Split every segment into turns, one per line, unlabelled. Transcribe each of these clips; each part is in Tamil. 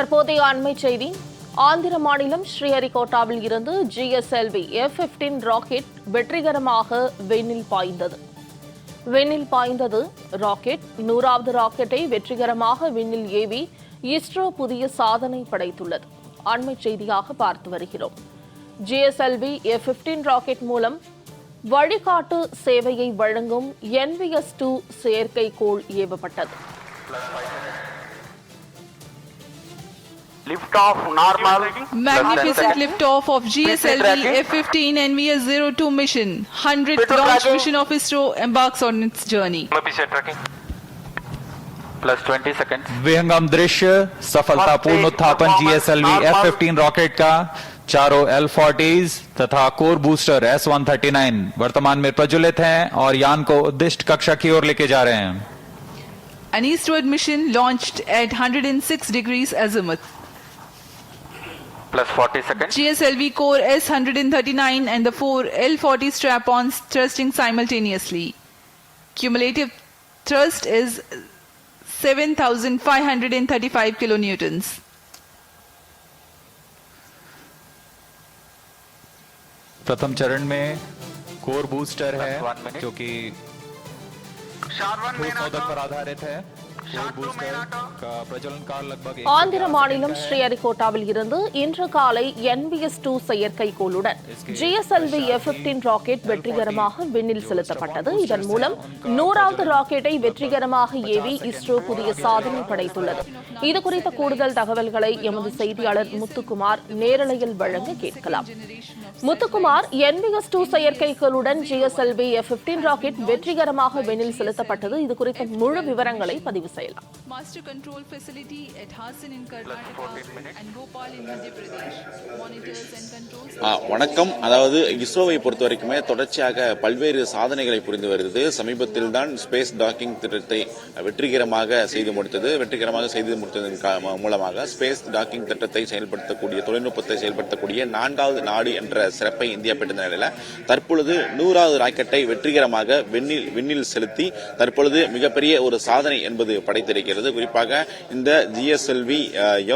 தற்போதைய அண்மை செய்தி. ஆந்திர மாநிலம் ஸ்ரீஹரிகோட்டாவில் இருந்து GSLV F-15 ராக்கெட் வெற்றிகரமாக விண்ணில் பாய்ந்தது. ராக்கெட் 100வது ராக்கெட்டை வெற்றிகரமாக விண்ணில் ஏவி இஸ்ரோ புதிய சாதனை படைத்துள்ளது. அண்மை செய்தியாக பார்த்து வருகிறோம். GSLV F-15 ராக்கெட் மூலம் வழிகாட்டு சேவையை வழங்கும் NVS-2 செயற்கைக்கோள் ஏவப்பட்டது.
Liftoff normal.
Magnificent liftoff of GSLV F-15 NVS-02 mission. 100th launch mission of ISRO embarks on its journey.
Plus 20 seconds.
विहंगम दृश्य सफलतापूर्ण उत्थापन GSLV F-15 रॉकेट का चारों L-40s तथा कोर बूस्टर S-139 वर्तमान में प्रज्वलित हैं और यान को उद्दिष्ट कक्षा की ओर लेके जा रहे हैं.
An eastward mission launched at 106 degrees azimuth.
Plus 40 seconds.
GSLV core S-139 and the 4 L-40 strap-ons thrusting simultaneously. Cumulative thrust is 7,535 kilonewtons.
प्रथम चरण में कोर बूस्टर है जो कि ठोस पर आधारित है. कोर बूस्टर का प्रज्वलन काल लगभग
ஆந்திர மாநிலம் ஸ்ரீஹரிகோட்டாவில் இருந்து இன்று காலை NVS-2 செயற்கைக்கோளுடன் GSLV F-15 ராக்கெட் வெற்றிகரமாக விண்ணில் செலுத்தப்பட்டது. இதன் மூலம் 100வது ராக்கெட்டை வெற்றிகரமாக ஏவி இஸ்ரோ புதிய சாதனை படைத்துள்ளது. இதுகுறித்த கூடுதல் தகவல்களை எமது செய்தியாளர் முத்துக்குமார் நேரலையில் வழங்க கேட்கலாம். Muthukumar, NVS-2 செயற்கைக்கோளுடன் GSLV F-15 rocket வெற்றிகரமாக விண்ணில் செலுத்தப்பட்டது. இதுகுறித்த முழு விவரங்களை பதிவு செய்யலாம்.
Master control facility at Hasan in Karnataka and Bhopal in Madhya Pradesh. Monitors and controls.
வணக்கம். அதாவது இஸ்ரோவை பொறுத்த வரைக்குமே தொடர்ச்சியாக பல்வேறு சாதனைகளை புரிந்து வருகிறது. சமீபத்தில் தான் ஸ்பேஸ் டாக்கிங் திட்டத்தை வெற்றிகரமாக செய்து முடித்ததன் மூலமாக ஸ்பேஸ் டாக்கிங் திட்டத்தை செயல்படுத்தக்கூடிய தொழில்நுட்பத்தை செயல்படுத்தக்கூடிய 4வது நாடு என்ற சிறப்பை இந்தியா பெற்ற நிலையில தற்பொழுது 100வது ராக்கெட்டை வெற்றிகரமாக விண்ணில் செலுத்தி தற்பொழுது மிகப்பெரிய ஒரு சாதனை என்பது படைத்திருக்கிறது. குறிப்பாக இந்த GSLV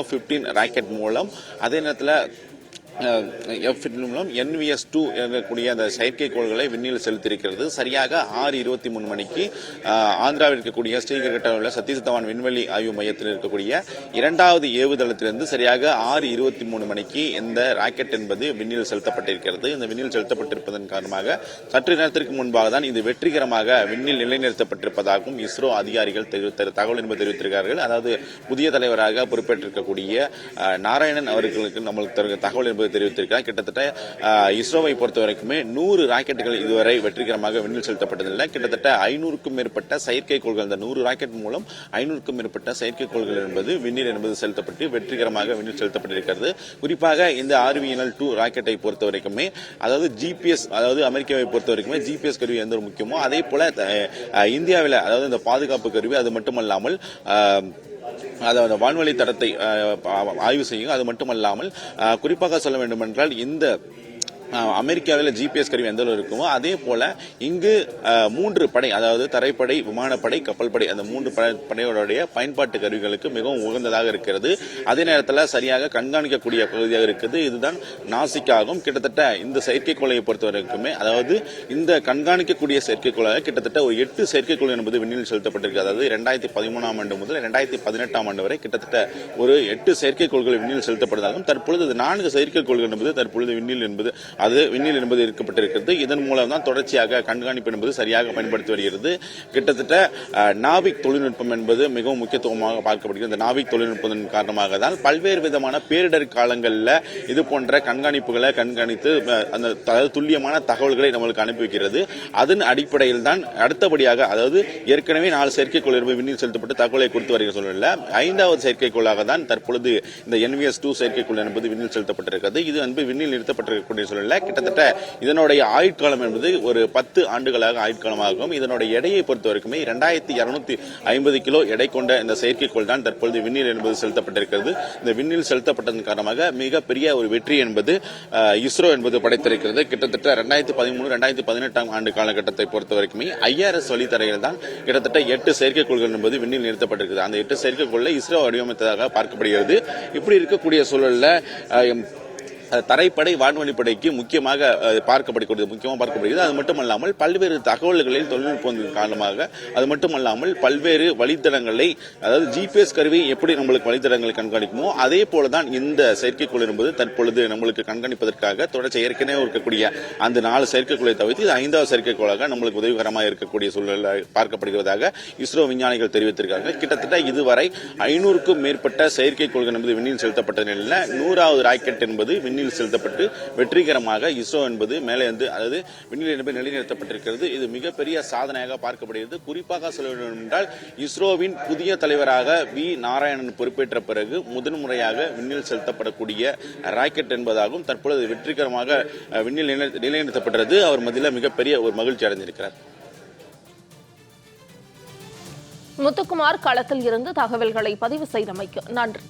F-15 ராக்கெட் மூலம் அதே நேரத்தில் F-15 மூலம் NVS-2 இருக்கக்கூடிய அந்த செயற்கைக்கோள்களை விண்ணில் செலுத்தியிருக்கிறது. சரியாக 6:23 மணிக்கு ஆந்திராவில் இருக்கக்கூடிய ஸ்ரீஹரிகோட்டாவில் உள்ள சதீஷ் தவான் விண்வெளி ஆய்வு மையத்தில் இருக்கக்கூடிய 2வது ஏவுதளத்திலிருந்து சரியாக 6:23 மணிக்கு இந்த ராக்கெட் என்பது விண்ணில் செலுத்தப்பட்டிருக்கிறது. இந்த விண்ணில் செலுத்தப்பட்டிருப்பதன் காரணமாக சற்று நேரத்திற்கு முன்பாக தான் இது வெற்றிகரமாக விண்ணில் நிலைநிறுத்தப்பட்டிருப்பதாகவும் இஸ்ரோ அதிகாரிகள் தகவல் என்பது தெரிவித்திருக்கிறார்கள். அதாவது புதிய தலைவராக பொறுப்பேற்றிருக்கக்கூடிய நாராயணன் அவர்களுக்கு நம்மளுக்கு தகவல் என்பது தெரிவித்திருக்கிறார். கிட்டத்தட்ட இஸ்ரோவை பொறுத்த வரைக்குமே 100 ராக்கெட்டுகள் இதுவரை வெற்றிகரமாக விண்ணில் செலுத்தப்பட்டதில்லை. கிட்டத்தட்ட 500க்கும் மேற்பட்ட செயற்கைக்கோள்கள், இந்த 100 ராக்கெட் மூலம் 500க்கும் மேற்பட்ட செயற்கைக்கோள்கள் என்பது விண்ணில் என்பது செலுத்தப்பட்டு வெற்றிகரமாக விண்ணில் செலுத்தப்பட்டிருக்கிறது. குறிப்பாக இந்த RVNL-2 ராக்கெட்டை பொறுத்த வரைக்குமே அதாவது GPS, அதாவது அமெரிக்காவை பொறுத்த வரைக்குமே GPS கருவி எந்த ஒரு முக்கியமோ அதே போல இந்தியாவில் அதாவது இந்த பாதுகாப்பு கருவி அது மட்டுமல்லாமல் அதாவது வான்வழி தடத்தை ஆய்வு செய்யும். அது மட்டுமல்லாமல் குறிப்பாக சொல்ல வேண்டும் என்றால் இந்த அமெரிக்காவில் GPS கருவி எந்த அளவு இருக்குமோ அதே போல இங்கு 3 படை, அதாவது தரைப்படை, விமானப்படை, கப்பல் படை, அந்த 3 படையோடைய பயன்பாட்டு கருவிகளுக்கு மிகவும் உகந்ததாக இருக்கிறது. அதே நேரத்தில் சரியாக கண்காணிக்கக்கூடிய பகுதியாக இருக்குது. இதுதான் நாசிக்காகும். கிட்டத்தட்ட இந்த செயற்கைக்கோளை பொறுத்த வரைக்குமே அதாவது இந்த கண்காணிக்கக்கூடிய செயற்கைக்கோளாக கிட்டத்தட்ட ஒரு 8 செயற்கைக்கோள் என்பது விண்ணில் செலுத்தப்பட்டிருக்கு. அதாவது 2013ஆம் ஆண்டு முதல் 2018ஆம் ஆண்டு வரை கிட்டத்தட்ட ஒரு 8 செயற்கைக்கோள்கள் விண்ணில் செலுத்தப்படுவதாகவும் தற்பொழுது 4 செயற்கைக்கோள்கள் என்பது தற்பொழுது விண்ணில் என்பது இருக்கப்பட்டிருக்கிறது. இதன் மூலம் தான் தொடர்ச்சியாக கண்காணிப்பு என்பது சரியாக பயன்படுத்தி வருகிறது. கிட்டத்தட்ட நாவிக் தொழில்நுட்பம் என்பது மிகவும் முக்கியத்துவமாக பார்க்கப்படுகிறது. இந்த நாவிக் தொழில்நுட்பத்தின் காரணமாக தான் பல்வேறு விதமான பேரிடர் காலங்களில் இது போன்ற கண்காணிப்புகளை கண்காணித்து அந்த துல்லியமான தகவல்களை நம்மளுக்கு அனுப்பி வைக்கிறது. அதன் அடிப்படையில் தான் அடுத்தபடியாக அதாவது ஏற்கனவே 4 செயற்கைக்கோள் விண்ணில் செலுத்தப்பட்டு தகவலை கொடுத்து வருகிற சூழலில் 5வது செயற்கைக்கோளாக தான் தற்பொழுது இந்த NVS-2 செயற்கைக்கோள் என்பது விண்ணில் செலுத்தப்பட்டிருக்கிறது. இது விண்ணில் நிறுத்தப்பட்டிருக்கக்கூடிய சூழலில் சூழ்நிலை கிட்டத்தட்ட இதனுடைய ஆயுட்காலம் என்பது ஒரு 10 ஆண்டுகளாக ஆயுட்காலமாகும். இதனுடைய எடையை பொறுத்த வரைக்குமே 2250 கிலோ எடை கொண்ட இந்த செயற்கைக்கோள் தான் தற்பொழுது விண்ணில் என்பது செலுத்தப்பட்டிருக்கிறது. இந்த விண்ணில் செலுத்தப்பட்டதன் காரணமாக மிகப்பெரிய ஒரு வெற்றி என்பது இஸ்ரோ என்பது படைத்திருக்கிறது. கிட்டத்தட்ட 2013-2018 ஆண்டு காலகட்டத்தை பொறுத்த வரைக்குமே IRS வழித்தரையில் தான் கிட்டத்தட்ட 8 செயற்கைக்கோள்கள் என்பது விண்ணில் நிறுத்தப்பட்டிருக்கிறது. அந்த 8 செயற்கைக்கோளை இஸ்ரோ வடிவமைத்ததாக பார்க்கப்படுகிறது. இப்படி இருக்கக்கூடிய சூழல்ல தரைப்படை வான்வழிப்படைக்கு முக்கியமாக பார்க்கப்படுகிறது. அது மட்டுமல்லாமல் பல்வேறு தகவல்களில் தொழில்நுட்பம் காரணமாக அது மட்டுமல்லாமல் பல்வேறு வழித்தடங்களை, அதாவது GPS கருவி எப்படி நம்மளுக்கு வழித்தடங்களை கண்காணிக்குமோ அதே போலதான் இந்த செயற்கைக்கோள் என்பது தற்பொழுது நம்மளுக்கு கண்காணிப்பதற்காக தொடர்ச்சி ஏற்கனவே இருக்கக்கூடிய அந்த 4 செயற்கைக்கோளை தவிர்த்து இது 5வது செயற்கைக்கோளாக நம்மளுக்கு உதவிகரமாக இருக்கக்கூடிய சூழல் பார்க்கப்படுகிறதாக இஸ்ரோ விஞ்ஞானிகள் தெரிவித்திருக்காங்க. கிட்டத்தட்ட இதுவரை 500க்கும் மேற்பட்ட செயற்கைக்கோள்கள் என்பது விண்ணில் செலுத்தப்பட்ட நிலையில் 100வது ராக்கெட் என்பது விண்ணில் செலுத்தப்பட்டு வெற்றிகரமாக இஸ்ரோ என்பது மேலே வந்து, அதாவது விண்ணில் என்பது நிலைநிறுத்தப்பட்டிருக்கிறது. இது மிகப்பெரிய சாதனையாக பார்க்கப்படுகிறது. குறிப்பாக சொல்ல வேண்டும் என்றால் இஸ்ரோவின் புதிய தலைவராக வி நாராயணன் பொறுப்பேற்ற பிறகு முதன்முறையாக விண்ணில் செலுத்தப்படக்கூடிய ராக்கெட் என்பதாகவும் தற்பொழுது வெற்றிகரமாக விண்ணில் நிலைநிறுத்தப்பட்டது அவர் மத்தியில் மிகப்பெரிய ஒரு மகிழ்ச்சி அடைந்திருக்கிறார்.
முத்துக்குமார் களத்தில் இருந்து தகவல்களை பதிவு செய்தமைக்கு நன்றி.